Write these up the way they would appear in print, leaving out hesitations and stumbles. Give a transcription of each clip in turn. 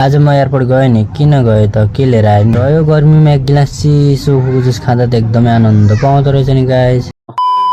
आज म एयरपोर्ट गएँ नि किन गएँ त के लिएर आएँ गयो गर्मीमा एक गिलास चिसो जुस खाँदा त एकदमै आनन्द पाउँदो रहेछ नि गाइज।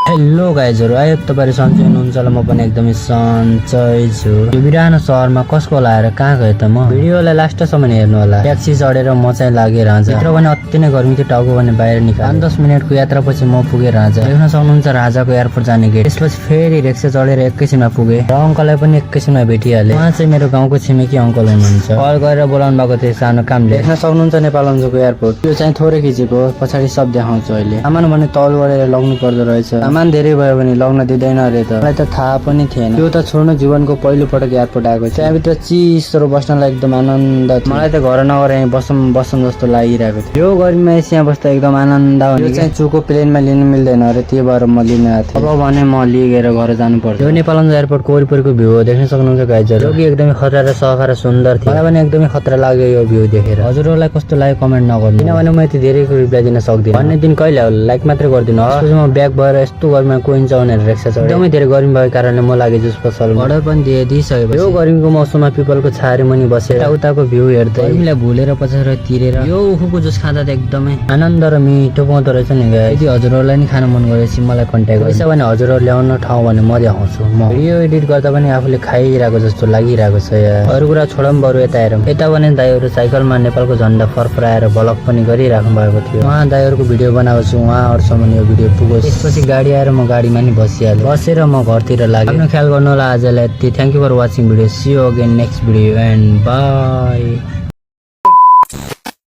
हेलो गाइजहरु, आयो तपाईहरु सन्चै हुनुहुन्छ होला, म पनि एकदमै सन्चै छु। यो बिरानो सहरमा कसको लाएर कहाँ गए त म भिडियोलाई लास्टसम्म हेर्नु होला। ट्याक्सी चढेर म चाहिँ लागे राजा। भित्र भने अति नै गर्मी थियो, टाउको भने बाहिर निकाले। 5-10 मिनेटको यात्रापछि म पुगे राजा। देख्न सक्नुहुन्छ राजाको एयरपोर्ट जाने गेट। त्यसपछि फेरि रिक्सा चढेर एकैछिनमा पुगे र अङ्कललाई पनि एकैछिनमा भेटिहाले। उहाँ चाहिँ मेरो गाउँको छिमेकी अङ्कल हुनुहुन्छ। कल गरेर बोलाउनु भएको थियो सानो कामले। देख्न सक्नुहुन्छ नेपालगञ्जको एयरपोर्ट। यो चाहिँ थोरै खिचेको, पछाडि सब देखाउँछु अहिले। सामान भने तौल गरेर लग्नु पर्दो रहेछ। सामान धेरै भयो भने लग्न दिँदैन अरे त। मलाई त थाहा पनि थिएन। त्यो त छोड्नु, जीवनको पहिलो पटक एयरपोर्ट आएको। त्यहाँभित्र चिसो बस्नलाई एकदम आनन्द थियो। मलाई त घर नगएर यहीँ बसौँ जस्तो लागिरहेको थियो। यो गर्मीमा यहाँ बस्दा एकदम आनन्द हो। यो चाहिँ चुको प्लेनमा लिनु मिल्दैन अरे, त्यही भएर म लिन आएको थिएँ। अब भने म लिएर घर जानु पर्छ। यो नेपालगञ्ज एयरपोर्टको वरिपरिको भ्यू हो, देख्न सक्नुहुन्छ गाइजहरु। जो कि एकदमै खतरा र सफा र सुन्दर थियो। मलाई पनि एकदमै खतरा लाग्यो यो भ्यू देखेर। हजुरहरूलाई कस्तो लाग्यो कमेन्ट नगर्नु, किनभने म यति धेरैको रिप्लाई दिन सक्दिनँ। भन्ने दिन कहिले होला लाइक मात्रै गरिदिनु। त्यसपछि म ब्याक भएर यस्तो गर्मीमा कोइन्छ भनेर रिक्सा चढेँ। एकदमै धेरै गर्मी भएको कारणले म लागे जुस पसल अर्डर पनि दिइसकेपछि यो गर्मीको मौसममा पिपलको छाहारी मुनि बसेर उताको भ्यू हेर्दै गर्मीलाई भुलेर पछाडि तिरेर यो उखुको जुस खाँदा त एकदमै आनन्द र मिठो पाउँदो रहेछ नि गाइस। यदि हजुरहरूलाई नि खान मन गरेपछि मलाई कन्ट्याक्ट गर्छ भने हजुरहरू ल्याउन ठाउँ भने म देखाउँछु। म भिडियो एडिट गर्दा पनि आफूले खाइरहेको जस्तो लागिरहेको छ यार। अरू कुरा छोडौँ, बरु यता हेरौँ। यता भने दाइहरू साइकलमा नेपालको झन्डा फरफराएर भ्लग पनि गरिराख्नु भएको थियो। उहाँ दाइहरूको भिडियो बनाएको छु, उहाँहरूसम्म यो भिडियो पुगोस्। त्यसपछि गाडी आएर म गाडीमा नि बसिहालेँ। बसेर म घरतिर लागेँ। आफ्नो ख्याल गर्नु होला। आजलाई यति। Thank you for watching video. See you again next video and by.